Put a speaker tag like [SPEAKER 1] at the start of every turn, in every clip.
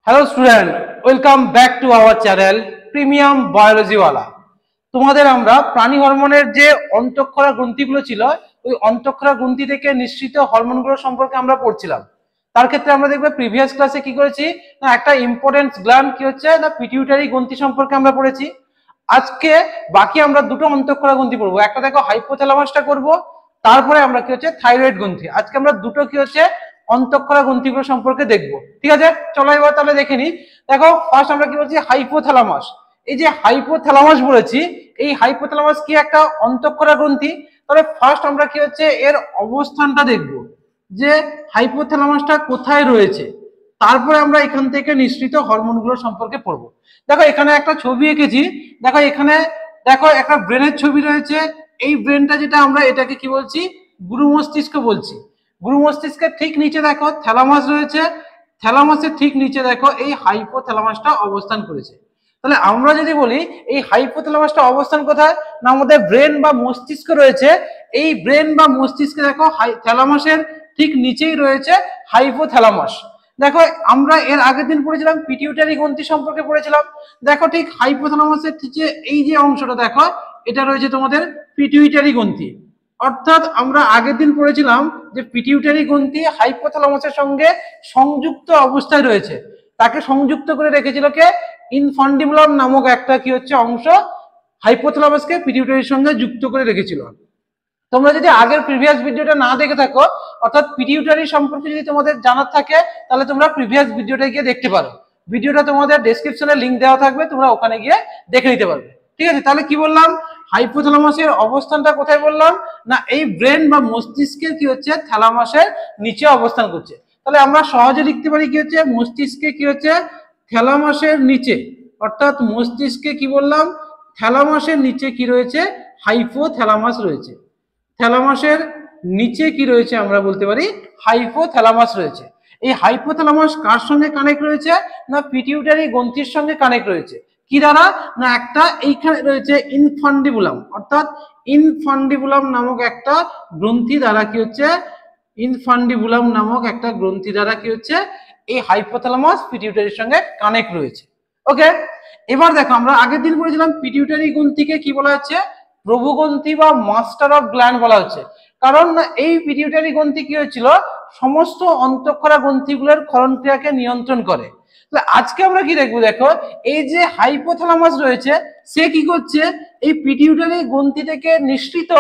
[SPEAKER 1] Hello student, welcome back to our channel premium বায়োলজিওয়ালা। তোমাদের আমরা প্রাণী হরমোনের যে অন্তঃক্ষরা গ্রন্থিগুলো ছিল, ওই অন্তঃক্ষরা গ্রন্থি থেকে নিঃসৃত হরমোনগুলো সম্পর্কে আমরা পড়ছিলাম। তার ক্ষেত্রে আমরা দেখবে প্রিভিয়াস ক্লাসে কি করেছি না, একটা ইম্পর্টেন্ট গ্ল্যান্ড কি হচ্ছে না, পিটিউটারি গ্রন্থি সম্পর্কে আমরা পড়েছি। আজকে বাকি আমরা দুটো অন্তঃক্ষরা গ্রন্থি পড়বো, একটা দেখো হাইপোথ্যালামাসটা করব, তারপরে আমরা কি হচ্ছে থাইরয়েড গ্রন্থি। আজকে আমরা দুটো কি হচ্ছে অন্তঃক্ষরা গ্রন্থিগুলো সম্পর্কে দেখবো। ঠিক আছে, চলো এবার তাহলে দেখে নি। দেখো ফার্স্ট আমরা কি বলছি, হাইপোথ্যালামাস। এই যে হাইপোথ্যালামাস বলেছি, এই হাইপোথ্যালামাস কি একটা অন্তঃক্ষরা গ্রন্থি। তাহলে ফার্স্ট আমরা কি হচ্ছে এর অবস্থানটা দেখবো, যে হাইপোথ্যালামাসটা কোথায় রয়েছে, তারপরে আমরা এখান থেকে নিঃসৃত হরমোনগুলো সম্পর্কে পড়বো। দেখো এখানে একটা ছবি এঁকেছি, দেখো এখানে দেখো একটা ব্রেনের ছবি রয়েছে। এই ব্রেনটা যেটা আমরা এটাকে কি বলছি, গুরু মস্তিষ্ক বলছি। গুরু মস্তিষ্কের ঠিক নিচে দেখো থ্যালামাস রয়েছে, থ্যালামাসের ঠিক নিচে দেখো এই হাইপোথ্যালামাসটা অবস্থান করেছে। তাহলে আমরা যদি বলি এই হাইপোথ্যালামাসটা অবস্থান কোথায় না, আমাদের ব্রেন বা মস্তিষ্ক রয়েছে। এই ব্রেন বা মস্তিষ্কে দেখো থ্যালামাসের ঠিক নিচেই রয়েছে হাইপোথ্যালামাস। দেখো আমরা এর আগের দিন পড়েছিলাম পিটিউটারি গ্রন্থি সম্পর্কে পড়েছিলাম। দেখো ঠিক হাইপোথ্যালামাসের নিচে এই যে অংশটা দেখো, এটা রয়েছে তোমাদের পিটিউটারি গ্রন্থি। অর্থাৎ আমরা আগের দিন পড়েছিলাম যে পিটিউটারি গ্রন্থি হাইপোথ্যালামাসের সঙ্গে সংযুক্ত অবস্থায় রয়েছে। তাকে সংযুক্ত করে রেখেছিল কে, ইনফান্ডিবুলাম নামক একটা কি হচ্ছে অংশ হাইপোথ্যালামাসকে পিটিউটারির সঙ্গে যুক্ত করে রেখেছিল। তোমরা যদি আগের প্রিভিয়াস ভিডিওটা না দেখে থাকো, অর্থাৎ পিটিউটারি সম্পর্কে যদি তোমাদের জানার থাকে, তাহলে তোমরা প্রিভিয়াস ভিডিওটা গিয়ে দেখতে পারো। ভিডিওটা তোমাদের ডেসক্রিপশনে লিংক দেওয়া থাকবে, তোমরা ওখানে গিয়ে দেখে নিতে পারবে। ঠিক আছে, তাহলে কি বললাম, হাইপোথ্যালামাসের অবস্থানটা কোথায় বললাম না, এই ব্রেন বা মস্তিষ্কের কি হচ্ছে থ্যালামাসের নিচে অবস্থান করছে। তাহলে আমরা সহজে লিখতে পারি কি হচ্ছে, মস্তিষ্কে কি হচ্ছে থ্যালামাসের নিচে, অর্থাৎ মস্তিষ্কে কি বললাম থ্যালামাসের নিচে কি রয়েছে, হাইপোথ্যালামাস রয়েছে। থ্যালামাসের নিচে কি রয়েছে আমরা বলতে পারি হাইপোথ্যালামাস রয়েছে। এই হাইপোথ্যালামাস কার সঙ্গে কানেক্ট রয়েছে না, পিটিউটারি গ্রন্থির সঙ্গে কানেক্ট রয়েছে। কি দ্বারা না, একটা এইখানে রয়েছে ইনফান্ডিবুলাম, অর্থাৎ ইনফান্ডিবুলাম নামক একটা গ্রন্থি দ্বারা কি হচ্ছে, ইনফান্ডিবুলাম নামক একটা গ্রন্থি দ্বারা কি হচ্ছে এই হাইপোথ্যালামাস পিটিউটারির সঙ্গে কানেক্ট রয়েছে। ওকে, এবার দেখো আমরা আগের দিন পড়েছিলাম পিটিউটারি গ্রন্থিকে কি বলা হচ্ছে, প্রভুগ্রন্থি বা মাস্টার অফ গ্ল্যান্ড বলা হচ্ছে। কারণ এই পিটিউটারি গ্রন্থি কি হয়েছিল, সমস্ত অন্তঃক্ষরা গ্রন্থিগুলোর ক্ষরণ ক্রিয়াকে নিয়ন্ত্রণ করে। আজকে আমরা কি দেখবো, দেখো এই যে হাইপোথ্যালামাস রয়েছে, সে কি করছে এই পিটিউটারি গ্রন্থি থেকে নিঃসৃত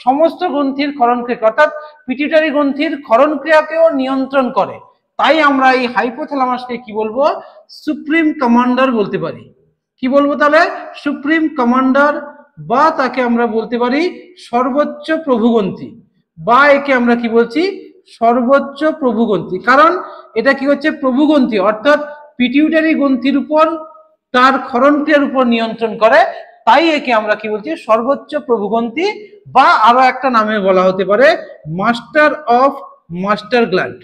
[SPEAKER 1] সমস্ত গ্রন্থির ক্ষরণ ক্রিয়া, অর্থাৎ পিটিউটারি গ্রন্থির ক্ষরণ ক্রিয়াকেও নিয়ন্ত্রণ করে। তাই আমরা এই হাইপোথ্যালামাসকে কি বলবো, সুপ্রিম কমান্ডার বলতে পারি। কি বলবো তাহলে, সুপ্রিম কমান্ডার, বা তাকে আমরা বলতে পারি সর্বোচ্চ প্রভুগ্রন্থি, বা একে আমরা কি বলছি সর্বোচ্চ প্রভুগ্রন্থি। কারণ এটা কি হচ্ছে প্রভুগ্রন্থি, অর্থাৎ পিটিউটারি গ্রন্থির উপর তার ক্ষরণ ক্রিয়ার উপর নিয়ন্ত্রণ করে। তাই একে আমরা কি বলছি সর্বোচ্চ প্রভুগ্রন্থি, বা আরো একটা নামে বলা হতে পারে মাস্টার অফ মাস্টার গ্ল্যান্ড।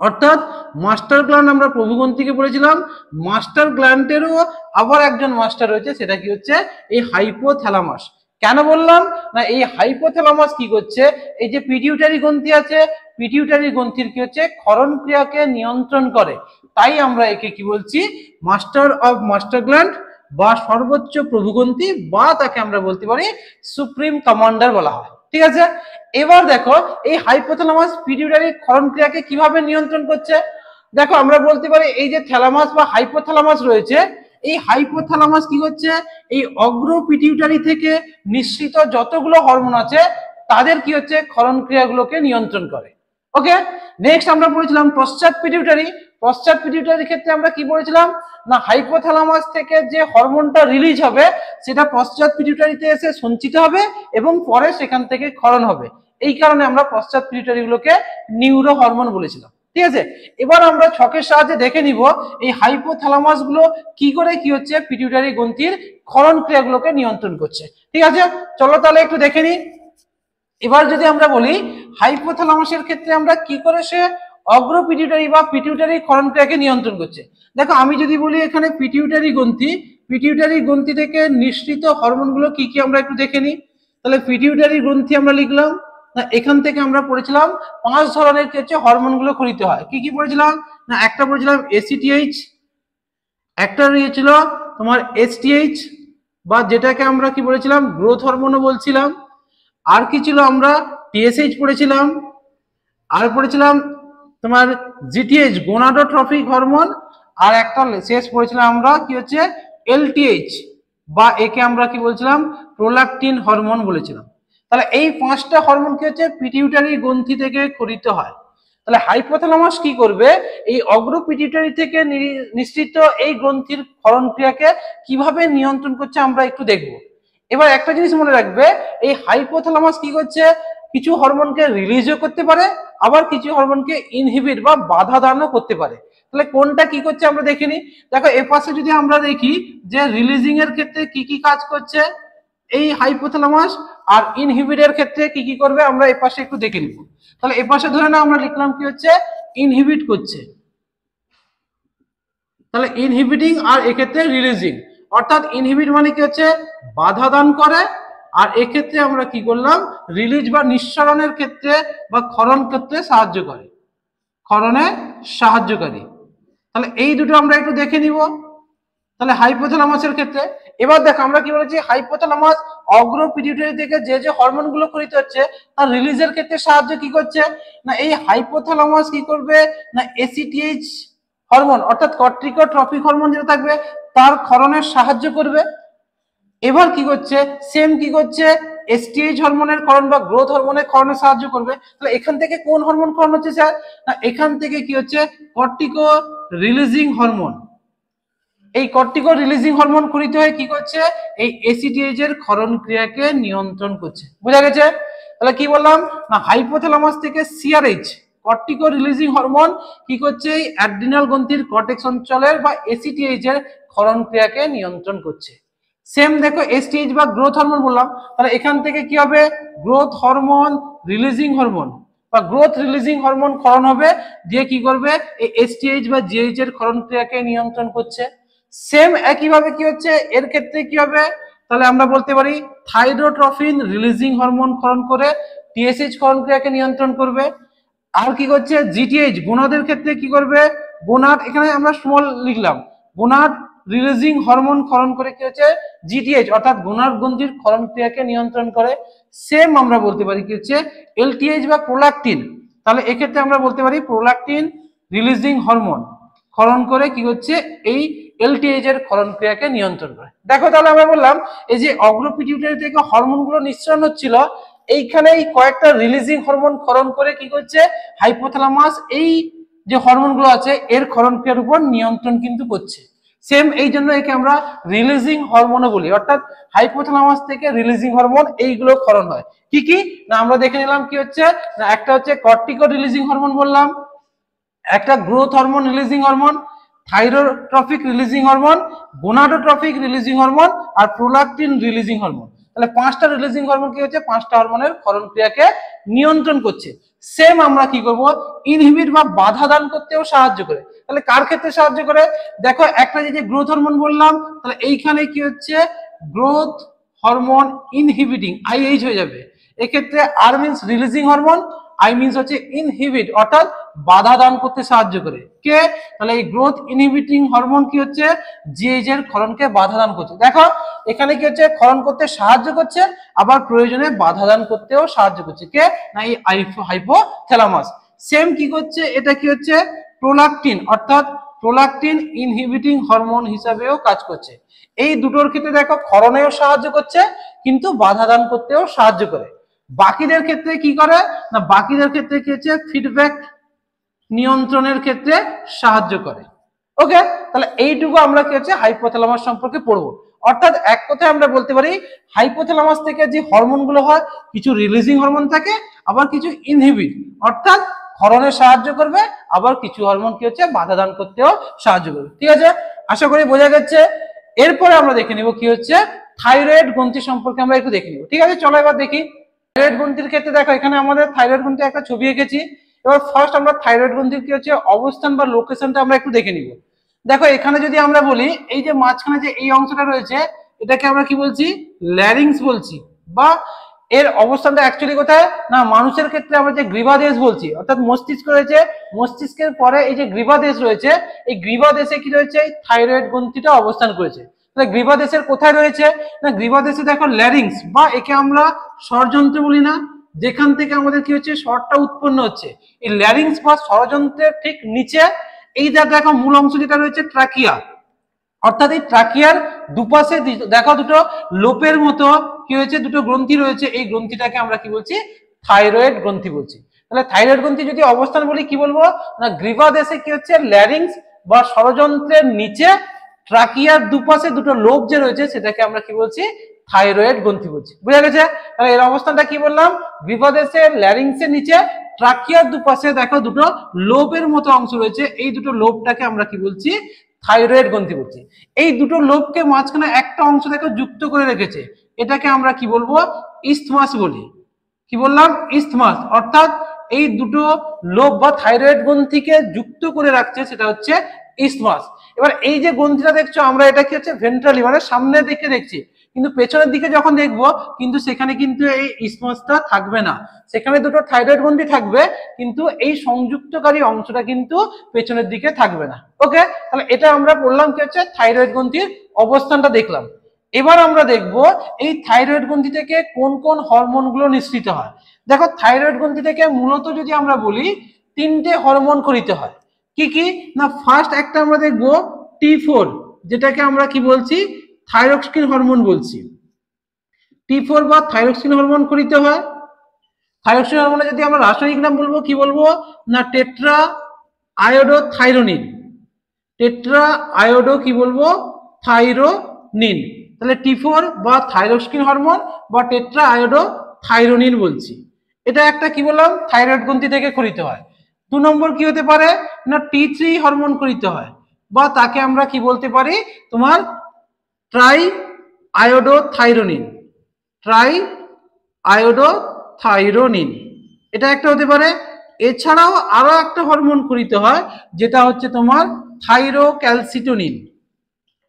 [SPEAKER 1] অর্থাৎ মাস্টার গ্ল্যান্ড আমরা প্রভুগ্রন্থিকে বলেছিলাম, মাস্টার গ্ল্যান্ডেরও আবার একজন মাস্টার রয়েছে, সেটা কি হচ্ছে এই হাইপোথ্যালামাস। কেন বললাম না, এই হাইপোথ্যালামাস কি করছে, এই যে পিটিউটারি গ্রন্থি আছে, পিটিউটারি গ্রন্থির কি হচ্ছে ক্ষরণ ক্রিয়াকে নিয়ন্ত্রণ করে। তাই আমরা একে কি বলছি মাস্টার অফ মাস্টার গ্ল্যান্ড বা সর্বোচ্চ প্রভুগ্রন্থি, বা তাকে আমরা বলতে পারি সুপ্রিম কমান্ডার বলা হয়। ঠিক আছে, এবার দেখো এই হাইপোথ্যালামাস পিটিউটারি ক্ষরণ ক্রিয়াকে কিভাবে নিয়ন্ত্রণ করছে। দেখো আমরা বলতে পারি এই যে থ্যালামাস বা হাইপোথ্যালামাস রয়েছে, এই হাইপোথ্যালামাস কি হচ্ছে এই অগ্র পিটিউটারি থেকে নিঃসৃত যতগুলো হরমোন আছে তাদের কি হচ্ছে ক্ষরণ ক্রিয়াগুলোকে নিয়ন্ত্রণ করে। ওকে, নেক্সট আমরা পড়েছিলাম পশ্চাৎ পিটিউটারি। পশ্চাৎ পিটিউটারির ক্ষেত্রে আমরা কি পড়েছিলাম না, হাইপোথ্যালামাস থেকে যে হরমোনটা রিলিজ হবে সেটা পশ্চাৎ পিটিউটারিতে এসে সঞ্চিত হবে এবং পরে সেখান থেকে ক্ষরণ হবে। এই কারণে আমরা পশ্চাৎ পিটিউটারি গুলোকে নিউরো হরমোন বলেছিলাম। ঠিক আছে, এবার আমরা ছকের সাহায্যে দেখে নিব এই হাইপোথ্যালামাস গুলো কি করে কি হচ্ছে পিটিউটারি গ্রন্থির ক্ষরণ ক্রিয়াগুলোকে নিয়ন্ত্রণ করছে। ঠিক আছে, চলো তাহলে একটু দেখে নিই। এবার যদি আমরা বলি হাইপোথ্যালামাসের ক্ষেত্রে আমরা কি করে সে অগ্র পিটিউটারি বা পিটিউটারি ক্ষরণ ক্রিয়াকে নিয়ন্ত্রণ করছে। দেখো আমি যদি বলি এখানে পিটিউটারি গ্রন্থি, পিটিউটারি গ্রন্থি থেকে নিঃসৃত হরমোনগুলো কি কি আমরা একটু দেখে নিই। তাহলে পিটিউটারি গ্রন্থি আমরা লিখলাম, না এখান থেকে আমরা পড়েছিলাম 5 ধরনের হচ্ছে হরমোনগুলো খরিত হয়। কি কি পড়েছিলাম না একটা পড়েছিলাম এসিটিএইচ, একটা রয়েছিল তোমার এসটিএইচ বা যেটাকে আমরা কি বলেছিলাম গ্রোথ হরমোনও বলছিলাম, আর কি ছিল আমরা টিএসএইচ পড়েছিলাম, আর পড়েছিলাম তোমার জিটিএইচ গোনাডোট্রফিক হরমোন, আর একটা শেষ পড়েছিলাম আমরা কি হচ্ছে এলটিএইচ বা একে আমরা কি বলছিলাম প্রোল্যাকটিন হরমোন বলেছিলাম। তাহলে এই পাঁচটা হরমোন কি হচ্ছে পিটিউটারি গ্রন্থি থেকে খরিত হয়। তাহলে হাইপোথ্যালামাস কি করবে এই অগ্র পিটিউটারি থেকে নিঃসৃত এই গ্রন্থির ক্ষরণ ক্রিয়াকে কিভাবে নিয়ন্ত্রণ করছে আমরা একটু দেখব। এবার একটা জিনিস মনে রাখবে এই হাইপোথ্যালামাস কি করছে কিছু হরমোনকে রিলিজও করতে পারে, আবার কিছু হরমোনকে ইনহিবিট বা বাধা দানও করতে পারে। তাহলে কোনটা কি করছে আমরা দেখিনি। দেখো এ পাশে যদি আমরা দেখি যে রিলিজিং এর ক্ষেত্রে কি কি কাজ করছে এই হাইপোথ্যালামাস, আর ইনহিবিটের ক্ষেত্রে কি কি করবে আমরা এই পাশে একটু দেখে নিব। তাহলে এ পাশে ধরে না আমরা লিখলাম কি হচ্ছে ইনহিবিট করছে, তাহলে ইনহিবিটিং আর এক্ষেত্রে রিলিজিং, অর্থাৎ ইনহিবিট মানে কি হচ্ছে বাধা দান করে, আর এক্ষেত্রে আমরা কি করলাম রিলিজ বা নিঃসরণের ক্ষেত্রে বা ক্ষরণ ক্ষেত্রে সাহায্য করে, ক্ষরণে সাহায্যকারী। তাহলে এই দুটো আমরা একটু দেখে নিব। তাহলে হাইপোথ্যালামাসের ক্ষেত্রে এবার দেখো আমরা কি বলেছি হাইপোথ্যালামাস অগ্র পিটিউটারি থেকে যে যে হরমোন গুলো খরিত হচ্ছে তার রিলিজের ক্ষেত্রে সাহায্য কি করছে না এই হাইপোথ্যালামাস কি করবে না এসিটিএইচ হরমোন অর্থাৎ কর্টিকোট্রপিক হরমোন যেটা থাকবে তার ক্ষরণে সাহায্য করবে। এবার কি করছে সেম কি করছে এসটিএইচ হরমোনের ক্ষরণ বা গ্রোথ হরমোনের ক্ষরণে সাহায্য করবে। তাহলে এখান থেকে কোন হরমোন ক্ষরণ হচ্ছে স্যার না এখান থেকে কি হচ্ছে কর্টিকো রিলিজিং হরমোন। এই কর্টিকো রিলিজিং হরমোন খরিত হয়ে কি করছে এই এসিটিএইচ এর ক্ষরণ ক্রিয়াকে নিয়ন্ত্রণ করছে। বোঝা গেছে। তাহলে কি বললাম না হাইপোথ্যালামাস থেকে সিআরএইচ কর্টিকো রিলিজিং হরমোন কি করছে এই অ্যাড্রিনাল গ্রন্থির কর্টেক্স অঞ্চলের বা এসিটিএইচ এর ক্ষরণ ক্রিয়াকে নিয়ন্ত্রণ করছে। সেম দেখো এসটিএইচ বা গ্রোথ হরমোন বললাম, তাহলে এখান থেকে কি হবে গ্রোথ হরমোন রিলিজিং হরমোন বা গ্রোথ রিলিজিং হরমোন ক্ষরণ হবে, দিয়ে কি করবে এই এসটিএইচ বা জিএইচ এর ক্ষরণ ক্রিয়াকে নিয়ন্ত্রণ করছে। সেম একইভাবে কি হচ্ছে এর ক্ষেত্রে কি হবে তাহলে আমরা বলতে পারি থাইরোট্রফিন রিলিজিং হরমোন ক্ষরণ করে টিএসএইচ ক্ষরণ ক্রিয়াকে নিয়ন্ত্রণ করবে। আর কি করছে জিটিএইচ গোনাদের ক্ষেত্রে কি করবে গোনাড এখানে আমরা স্মল লিখলাম গোনাড রিলিজিং হরমোন ক্ষরণ করে কি হচ্ছে জিটিএইচ অর্থাৎ গোনাড গ্রন্থির ক্ষরণ ক্রিয়াকে নিয়ন্ত্রণ করে। সেম আমরা বলতে পারি কি হচ্ছে এলটিএইচ বা প্রোল্যাকটিন, তাহলে এক্ষেত্রে আমরা বলতে পারি প্রোল্যাকটিন রিলিজিং হরমোন ক্ষরণ করে কি হচ্ছে এই এলটিএইচ এর ক্ষরণ ক্রিয়াকে নিয়ন্ত্রণ করে। দেখো তাহলে আমরা বললাম এই যে অগ্র পিটিউটারি থেকে হরমোনগুলো নিঃসরণ হচ্ছিল এইখানে এই কয়েকটা রিলিজিং হরমোন ক্ষরণ করে কি করছে হাইপোথ্যালামাস এই যে হরমোনগুলো আছে এর ক্ষরণ ক্রিয়ার উপর নিয়ন্ত্রণ কিন্তু করছে। সেম এই জন্য একে আমরা রিলিজিং হরমোনও বলি, অর্থাৎ হাইপোথ্যালামাস থেকে রিলিজিং হরমোন এইগুলো ক্ষরণ হয়। কি কি না আমরা দেখে নিলাম কি হচ্ছে না একটা হচ্ছে কর্টিকো রিলিজিং হরমোন বললাম, একটা growth hormone releasing hormone, thyrotrophic releasing hormone, gonadotrophic releasing hormone আর প্রোল্যাকটিন রিলিজিং হরমোন। তাহলে পাঁচটা রিলিজিং হরমোন কি হচ্ছে পাঁচটা হরমোনের ক্ষরণ ক্রিয়াকে নিয়ন্ত্রণ করছে। সেম আমরা কি করব ইনহিবিট বা বাধা দান করতেও সাহায্য করে। তাহলে কার ক্ষেত্রে সাহায্য করে দেখো একটা যে গ্রোথ হরমোন বললাম তাহলে এইখানে কি হচ্ছে গ্রোথ হরমোন ইনহিবিটিং আইএইচ হয়ে যাবে। এক্ষেত্রে আর means releasing hormone, I means হচ্ছে ইনহিবিট অর্থাৎ বাধা দান করতে সাহায্য করে কে তাহলে এই গ্রোথ ইনহিবিটিং হরমোন কি হচ্ছে জিএইচ এর ক্ষরণকে বাধা দান করছে। দেখো এখানে কি হচ্ছে ক্ষরণ করতে সাহায্য করছে আবার প্রয়োজনে বাধা দান করতেও সাহায্য করছে কে না এই হাইপোথ্যালামাস। সেম কি করছে এটা কি হচ্ছে প্রোল্যাকটিন অর্থাৎ প্রোল্যাকটিন ইনহিবিটিং হরমোন হিসাবেও কাজ করছে। এই দুটোর ক্ষেত্রে দেখো ক্ষরণেও সাহায্য করছে কিন্তু বাধা দান করতেও সাহায্য করে। বাকিদের ক্ষেত্রে কি করে না বাকিদের ক্ষেত্রে কি হচ্ছে ফিডব্যাক নিয়ন্ত্রণের ক্ষেত্রে সাহায্য করে। ওকে তাহলে এইটুকু আমরা কি হচ্ছে হাইপোথ্যালামাস সম্পর্কে পড়বো। অর্থাৎ এক কথায় আমরা বলতে পারি হাইপোথ্যালামাস থেকে যে হরমোনগুলো হয় কিছু রিলিজিং হরমোন থাকে আবার কিছু ইনহিবিট অর্থাৎ ক্ষরণে সাহায্য করবে, আবার কিছু হরমোন কি হচ্ছে বাধা দান করতেও সাহায্য করবে। ঠিক আছে আশা করি বোঝা গেছে। এরপরে আমরা দেখে নিব কি হচ্ছে থাইরয়েড গ্রন্থি সম্পর্কে আমরা একটু দেখে নিব। ঠিক আছে চলো এবার দেখি থাইরয়েড গ্রন্থির ক্ষেত্রে দেখো এখানে আমাদের থাইরয়েড গ্রন্থি একটা ছবি এঁকেছি। এবার ফার্স্ট আমরা থাইরয়েড গ্রন্থির কি হচ্ছে অবস্থান বা লোকেশনটা আমরা একটু দেখে নিব। দেখো এখানে যদি আমরা বলি এই যে মাঝখানে যে এই অংশটা রয়েছে এটাকে আমরা কি বলছি ল্যারিংস বলছি বা এর অবস্থানটা অ্যাকচুয়ালি কোথায় না মানুষের ক্ষেত্রে আমরা যে গ্রীবাদেশ বলছি অর্থাৎ মস্তিষ্ক রয়েছে, মস্তিষ্কের পরে এই যে গ্রীবাদেশ রয়েছে, এই গ্রীবাদেশে কি রয়েছে এই থাইরয়েড গ্রন্থিটা অবস্থান করেছে। তাহলে গ্রীবাদেশের কোথায় রয়েছে না গ্রীবাদেশে দেখো ল্যারিংস বা একে আমরা স্বরযন্ত্র বলি না, যেখান থেকে আমাদের কি হচ্ছে স্বরটা উৎপন্ন হচ্ছে, এই ল্যারিংস বা স্বরযন্ত্রের ঠিক নিচে এই দেখো মূল অংশ যেটা রয়েছে ট্রাকিয়া, অর্থাৎ এই ট্রাকিয়ার দুপাশে দেখো দুটো লোপের মতো কি হয়েছে দুটো গ্রন্থি রয়েছে, এই গ্রন্থিটাকে আমরা কি বলছি থাইরয়েড গ্রন্থি বলছি। তাহলে থাইরয়েড গ্রন্থি যদি অবস্থান বলি কি বলবো না গ্রীবাদেশে কি হচ্ছে ল্যারিংস বা স্বরযন্ত্রের নিচে ট্রাকিয়ার দুপাশে দুটো লোব যে রয়েছে সেটাকে আমরা কি বলছি থাইরয়েড গ্রন্থি বলছি। বুঝা গেছে? তাহলে এর অবস্থানটা কি বললাম গ্রীবাদেশে ল্যারিংসের নিচে ট্রাকিয়ার দুপাশে দেখো দুটো লোবের মতো অংশ রয়েছে, এই দুটো লোবটাকে আমরা কি বলছি থাইরয়েড গ্রন্থি বলছি। এই দুটো লোবকে মাঝখানে একটা অংশ দেখো যুক্ত করে রেখেছে, এটাকে আমরা কি বলবো ইসথমাস বলি। কি বললাম ইসথমাস, অর্থাৎ এই দুটো লোব বা থাইরয়েড গ্রন্থিকে যুক্ত করে রাখছে সেটা হচ্ছে ইসথমাস। এবার এই যে গ্রন্থিটা দেখছো আমরা এটা কি হচ্ছে ভেন্ট্রালি মানে সামনের দিকে দেখছি, কিন্তু পেছনের দিকে যখন দেখবো কিন্তু সেখানে কিন্তু এই ইসথমাসটা থাকবে না, সেখানে দুটো থাইরয়েড গ্রন্থি থাকবে কিন্তু এই সংযুক্তকারী অংশটা কিন্তু পেছনের দিকে থাকবে না। ওকে, তাহলে এটা আমরা বললাম কি হচ্ছে থাইরয়েড গ্রন্থির অবস্থানটা দেখলাম। এবার আমরা দেখব এই থাইরয়েড গ্রন্থি থেকে কোন কোন হরমোনগুলো নিঃসৃত হয়। দেখো থাইরয়েড গ্রন্থি থেকে মূলত যদি আমরা বলি তিনটে হরমোন খরিত হয়। কি কি না ফার্স্ট একটা আমরা দেখব T4, যেটাকে আমরা কি বলছি থাইরক্সিন হরমোন বলছি। T4 বা থাইরক্সিন হরমোন খরিত হয়। থাইরক্সিন হরমোনে যদি আমরা রাসায়নিক নাম বলবো কি বলবো না টেট্রা আয়োডোথাইরোনিন, টেট্রা আয়োডো কি বলবো থাইরোনিন। তাহলে T4 বা থাইরক্সিন হরমোন বা টেট্রা আয়োডো থাইরোনিন বলছি। এটা একটা কি বললাম থাইরয়েড গ্রন্থি থেকে খরিত হয়। 2 নম্বর কি হতে পারে না T3 হরমোন খরিত হয় বা তাকে আমরা কি বলতে পারি তোমার ট্রাই আয়োডোথাইরোনিন, ট্রাই আয়োডোথাইরোনিন এটা একটা হতে পারে। এছাড়াও আরো একটা হরমোন খরিত হয় যেটা হচ্ছে তোমার থাইরোক্যালসিটোনিন,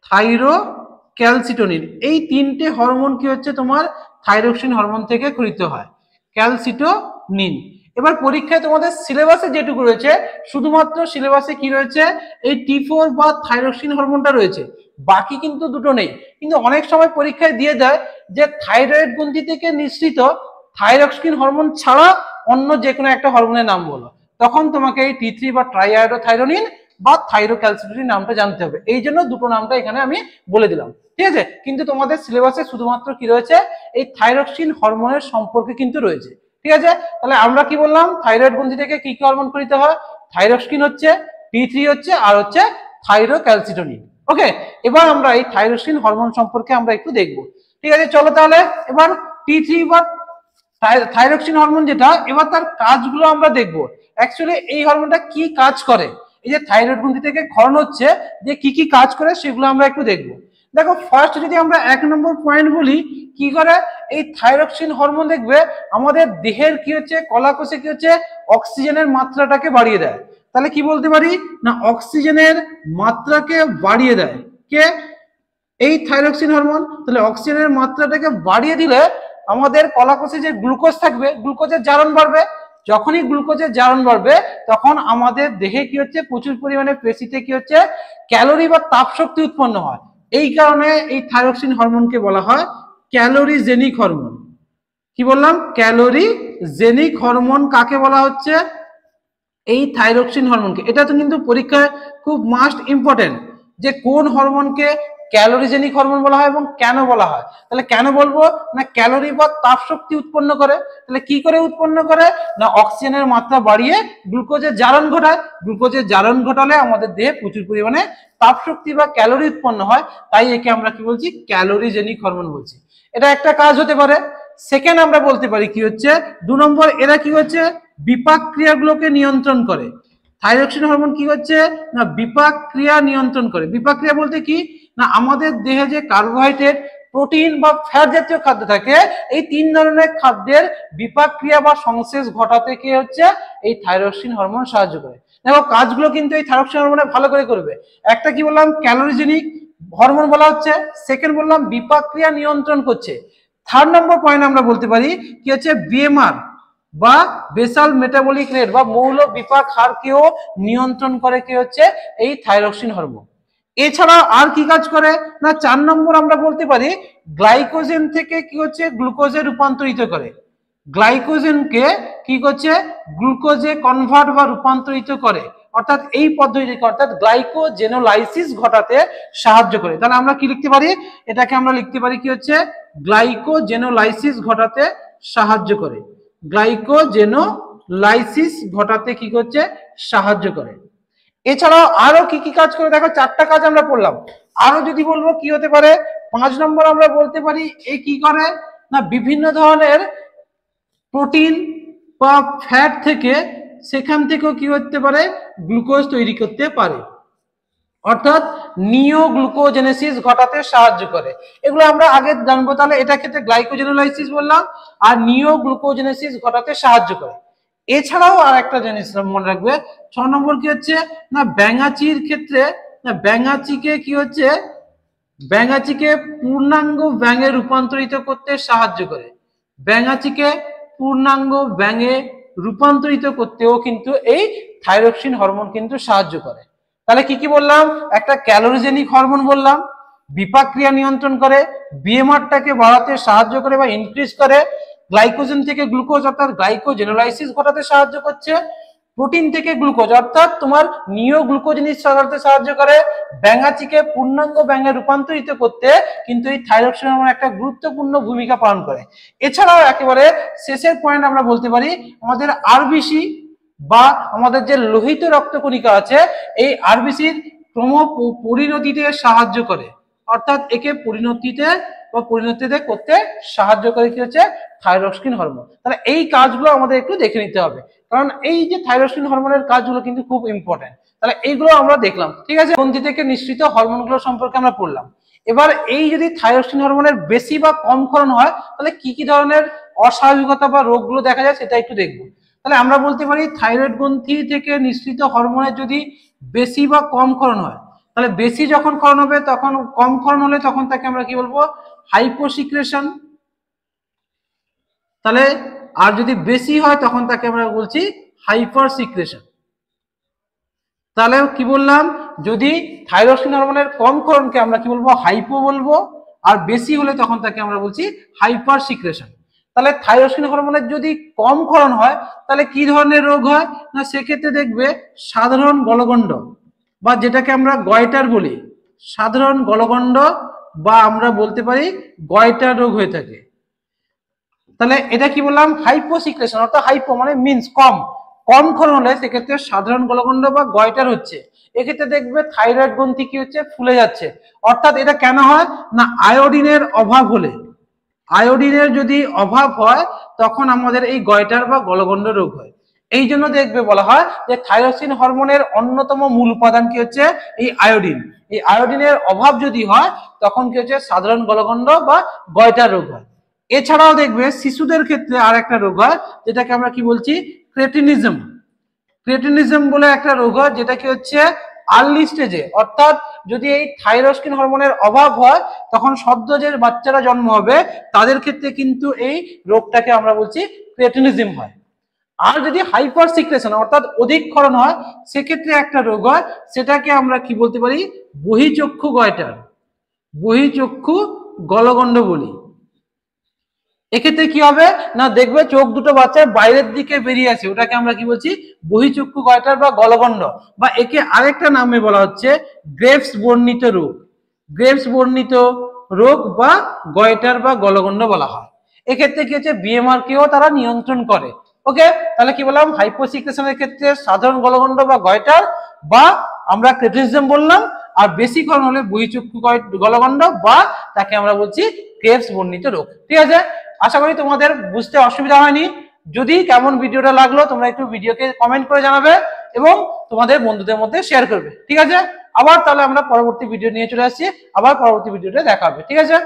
[SPEAKER 1] থাইরোক্যালসিটোনিন। এই তিনটে হরমোন কি হচ্ছে তোমার থাইরক্সিন হরমোন থেকে খরিত হয়, ক্যালসিটোনিন। এবার পরীক্ষায় তোমাদের সিলেবাসে যেটুকু রয়েছে শুধুমাত্র সিলেবাসে কি রয়েছে এই T4 বা থাইরক্সিন হরমোনটা রয়েছে, বাকি কিন্তু দুটো নেই। কিন্তু অনেক সময় পরীক্ষায় দিয়ে দেয় যে থাইরয়েড গ্রন্থি থেকে নিঃসৃত থাইরক্সিন হরমোন ছাড়া অন্য যে কোনো একটা হরমোনের নাম বলো, তখন তোমাকে এই T3 বা ট্রাইআয়োডোথাইরোনিন বা থাইরোক্যালসিটোনিন নামটা জানতে হবে। এই জন্য দুটো নামটা এখানে আমি বলে দিলাম, ঠিক আছে? কিন্তু তোমাদের সিলেবাসে শুধুমাত্র কি রয়েছে এই থাইরক্সিন হরমোনের সম্পর্কে কিন্তু রয়েছে, ঠিক আছে? তাহলে আমরা কি বললাম থাইরয়েড গ্রন্থি থেকে কি কি হরমোন খরিত হয়, থাইরক্সিন হচ্ছে, T3 হচ্ছে আর হচ্ছে থাইরোক্যালসিটোনিন। ওকে, এবার আমরা এই থাইরক্সিন হরমোন সম্পর্কে আমরা একটু দেখব, ঠিক আছে? চলো তাহলে এবার T3 বা থাইরক্সিন হরমোন যেটা এবার তার কাজগুলো আমরা দেখব। অ্যাকচুয়ালি এই হরমোনটা কি কাজ করে, এই যে থাইরয়েড গ্রন্থি থেকে ক্ষরণ হচ্ছে যে কি কি কাজ করে সেগুলো আমরা একটু দেখব। দেখো ফার্স্ট যদি আমরা 1 নম্বর পয়েন্ট বলি কি করে এই থাইরক্সিন হরমোন দেখবে আমাদের দেহের কি হচ্ছে কলাকোষে কি হচ্ছে অক্সিজেনের মাত্রাটাকে বাড়িয়ে দেয়। তাহলে কি বলতে পারি না অক্সিজেনের মাত্রাকে বাড়িয়ে দেয় কে এই থাইরক্সিন হরমোন। তাহলে অক্সিজেনের মাত্রাটাকে বাড়িয়ে দিলে আমাদের কলাকোষে যে গ্লুকোজ থাকবে গ্লুকোজের জারণ বাড়বে, যখনই গ্লুকোজের জারণ বাড়বে তখন আমাদের দেহে কি হচ্ছে প্রচুর পরিমাণে পেশিতে কি হচ্ছে ক্যালোরি বা তাপ শক্তি উৎপন্ন হয়। এই কারণে এই থাইরক্সিন হরমোনকে বলা হয় ক্যালোরিজেনিক হরমোন। কি বললাম ক্যালোরিজেনিক হরমোন কাকে বলা হচ্ছে এই থাইরক্সিন হরমোনকে। এটা তো কিন্তু পরীক্ষায় খুব মাস্ট ইম্পর্টেন্ট যে কোন হরমোনকে ক্যালোরিজেনিক হরমোন বলা হয় এবং কেন বলা হয়। তাহলে কেন বলবো না ক্যালোরি বা তাপ শক্তি উৎপন্ন করে। তাহলে কি করে উৎপন্ন করে না অক্সিজেনের মাত্রা বাড়িয়ে গ্লুকোজের জারণ ঘটায়, গ্লুকোজের জারণ ঘটালে আমাদের দেহে প্রচুর পরিমাণে তাপ শক্তি বা ক্যালোরি উৎপন্ন হয়, তাই একে আমরা কি বলছি ক্যালোরিজেনিক হরমোন বলছি। এটা একটা কাজ হতে পারে। সেকেন্ড আমরা বলতে পারি কি হচ্ছে 2 নম্বর এরা কি হচ্ছে বিপাক ক্রিয়াগুলোকে নিয়ন্ত্রণ করে। থাইরক্সিন হরমোন কি হচ্ছে না বিপাক ক্রিয়া নিয়ন্ত্রণ করে। বিপাক ক্রিয়া বলতে কি না আমাদের দেহে যে কার্বোহাইড্রেট প্রোটিন বা ফ্যাট জাতীয় খাদ্য থাকে এই 3 ধরনের খাদ্যের বিপাক ক্রিয়া বা সংশ্লেষ ঘটাতে কি হচ্ছে এই থাইরক্সিন হরমোন সাহায্য করে। দেখো কাজগুলো কিন্তু এই থাইরক্সিন হরমোনে ভালো করে করবে। একটা কি বললাম ক্যালোরিজেনিক হরমোন বলা হচ্ছে, সেকেন্ড বললাম বিপাক ক্রিয়া নিয়ন্ত্রণ করছে, থার্ড নম্বর পয়েন্ট আমরা বলতে পারি কি হচ্ছে বিএমআর বা বেসাল মেটাবলিক রেট বা মৌল বিপাক হারকেও নিয়ন্ত্রণ করে কি হচ্ছে এই থাইরক্সিন হরমোন। এছাড়া আর কি কাজ করে না 4 নম্বর আমরা বলতে পারি গ্লাইকোজেন থেকে কি হচ্ছে গ্লুকোজে রূপান্তরিত করে, গ্লাইকোজেনকে কি করছে গ্লুকোজে কনভার্ট বা রূপান্তরিত করে, অর্থাৎ এই পদ্ধতিকে অর্থাৎ গ্লাইকোজেনোলাইসিস ঘটাতে সাহায্য করে। তাহলে আমরা কি লিখতে পারি, এটাকে আমরা লিখতে পারি কি হচ্ছে গ্লাইকোজেনোলাইসিস ঘটাতে সাহায্য করে, গ্লাইকোজেনোলাইসিস ঘটাতে কি করছে সাহায্য করে। এছাড়াও আরো কি কি কাজ করে দেখো, 4টা কাজ আমরা পড়লাম। আরো যদি বলবো কি হতে পারে, 5 নম্বর আমরা বলতে পারি এ কি করে না বিভিন্ন ধরনের প্রোটিন বা ফ্যাট থেকে সেখান থেকেও কি হতে পারে গ্লুকোজ তৈরি করতে পারে, অর্থাৎ নিওগ্লুকোজেনেসিস ঘটাতে সাহায্য করে। এগুলো আমরা আগে জানবো। তাহলে এটা ক্ষেত্রে গ্লাইকোজেনোলাইসিস বললাম আর নিওগ্লুকোজেনেসিস ঘটাতে সাহায্য করে। এছাড়াও আর একটা জিনিস মনে রাখবে, 6 নম্বর কি হচ্ছে না ব্যাঙাচির ক্ষেত্রে না ব্যাঙাচিকে কি হচ্ছে ব্যাঙাচিকে পূর্ণাঙ্গ ব্যাঙে রূপান্তরিত করতে সাহায্য করে, ব্যাঙাচিকে পূর্ণাঙ্গ ব্যাঙে রূপান্তরিত করতেও কিন্তু এই থাইরক্সিন হরমোন কিন্তু সাহায্য করে। তাহলে কি কি বললাম, একটা ক্যালোরিজেনিক হরমোন বললাম, বিপাক ক্রিয়া নিয়ন্ত্রণ করে, বিএমআরটাকে বাড়াতে সাহায্য করে বা ইনক্রিজ করে, গ্লাইকোজেন থেকে গ্লুকোজ অর্থাৎ গ্লাইকোজেনোলাইসিস ঘটাতে সাহায্য করছে, প্রোটিন থেকে গ্লুকোজ অর্থাৎ তোমার নিওগ্লুকোজেনিস ঘটাতে সাহায্য করে, ব্যাঙাচিকে পূর্ণাঙ্গ ব্যাঙে রূপান্তরিত করতে কিন্তু এই থাইরক্সিন হরমোন একটা গুরুত্বপূর্ণ ভূমিকা পালন করে। এছাড়াও একেবারে শেষের পয়েন্ট আমরা বলতে পারি আমাদের আরবিসি বা আমাদের যে লোহিত রক্তকণিকা আছে এই আরবিসির ক্রম পরিণতিতে সাহায্য করে, অর্থাৎ একে পরিণতিতে করতে সাহায্য করে কি হচ্ছে থাইরক্সিন হরমোন। তাহলে এই কাজগুলো আমাদের একটু দেখে নিতে হবে, কারণ এই যে থাইরক্সিন হরমোনের কাজগুলো কিন্তু খুব ইম্পর্টেন্ট। তাহলে এইগুলো আমরা দেখলাম, ঠিক আছে। গ্রন্থি থেকে নিঃসৃত হরমোনগুলো সম্পর্কে আমরা পড়লাম। এবার এই যদি থাইরক্সিন হরমোনের বেশি বা কম ক্ষরণ হয় তাহলে কি কি ধরনের অস্বাভাবিকতা বা রোগগুলো দেখা যায় সেটা একটু দেখবো। তাহলে আমরা বলতে পারি থাইরয়েড গ্রন্থি থেকে নিঃসৃত হরমোনের যদি বেশি বা কম ক্ষরণ হয়, তাহলে বেশি যখন ক্ষরণ হবে তখন কম ক্ষরণ হলে তখন তাকে আমরা কি বলবো হাইপোসিক্রেশন। তাহলে আর যদি বেশি হয় তখন তাকে আমরা বলছি হাইপার সিক্রেশন। তাহলে কি বললাম, যদি থাইরক্সিন হরমোনের কম ক্ষরণকে আমরা কি বলবো হাইপো বলবো, আর বেশি হলে তখন তাকে আমরা বলছি হাইপার সিক্রেশন। তাহলে থাইরক্সিন হরমোনের যদি কম ক্ষরণ হয় তাহলে কি ধরনের রোগ হয় না সেক্ষেত্রে দেখবে সাধারণ গলগণ্ড বা যেটাকে আমরা গয়টার বলি, সাধারণ গলগণ্ড বা আমরা বলতে পারি গয়টার রোগ হয়ে থাকে। তাহলে এটা কি বললাম হাইপোসিক্রেশন, অর্থাৎ হাইপো মানে মিন্স কম, কম ক্ষরণ হলে সেক্ষেত্রে সাধারণ গলগণ্ড বা গয়টার হচ্ছে। এক্ষেত্রে দেখবে থাইরয়েড গ্রন্থি কি হচ্ছে ফুলে যাচ্ছে, অর্থাৎ এটা কেন হয় না আয়োডিনের অভাব হলে, আয়োডিনের যদি অভাব হয় তখন আমাদের এই গয়টার বা গলগণ্ড রোগ হয়। এই জন্য দেখবে বলা হয় যে থাইরক্সিন হরমোনের অন্যতম মূল উপাদান কি হচ্ছে এই আয়োডিন। এই আয়োডিনের অভাব যদি হয় তখন কি হচ্ছে সাধারণ গলগণ্ড বা গয়টার রোগ হয়। এছাড়াও দেখবে শিশুদের ক্ষেত্রে আর একটা রোগ হয় যেটাকে আমরা কি বলছি ক্রেটিনিজম। ক্রেটিনিজম বলে একটা রোগ হয় যেটা কি হচ্ছে আর্লি স্টেজে, অর্থাৎ যদি এই থাইরক্সিন হরমোনের অভাব হয় তখন সদ্য যে বাচ্চারা জন্ম হবে তাদের ক্ষেত্রে কিন্তু এই রোগটাকে আমরা বলছি ক্রেটিনিজম হয়। আর যদি হাইপার সিক্রেশন অর্থাৎ অধিক ক্ষরণ হয় সেক্ষেত্রে একটা রোগ হয়, সেটাকে আমরা কি বলতে পারি বহিঃচক্ষু গয়টার, বহিঃচক্ষু গলগণ্ড বলি। এক্ষেত্রে কি হবে না দেখবে চোখ দুটো বাচ্চার বাইরের দিকে বেরিয়ে আছে, ওটাকে আমরা কি বলছি বহিঃচক্ষু গয়টার বা গলগণ্ড, বা একে আরেকটা নামে বলা হচ্ছে গ্রেভস বর্ণিত রোগ, গ্রেভস বর্ণিত রোগ বা গয়টার বা গলগণ্ড বলা হয়। এক্ষেত্রে কি হচ্ছে বিএমআর কেও তারা নিয়ন্ত্রণ করে। ওকে, তাহলে কি বললাম হাইপোসিক্রেশনের ক্ষেত্রে সাধারণ গলগণ্ড বা গয়টার বা আমরা ক্রেটিনিজম বললাম, আর বেশি ক্ষরণ হলে বহিঃচক্ষু গলগণ্ড বা তাকে আমরা বলছি গ্রেভস বর্ণিত রোগ। ঠিক আছে, আশা করি তোমাদের বুঝতে অসুবিধা হয়নি। যদি কেমন ভিডিওটা লাগলো তোমরা একটু ভিডিওকে কমেন্ট করে জানাবে এবং তোমাদের বন্ধুদের মধ্যে শেয়ার করবে। ঠিক আছে, আবার তাহলে আমরা পরবর্তী ভিডিও নিয়ে চলে আসছি, আবার পরবর্তী ভিডিওতে দেখা হবে। ঠিক আছে।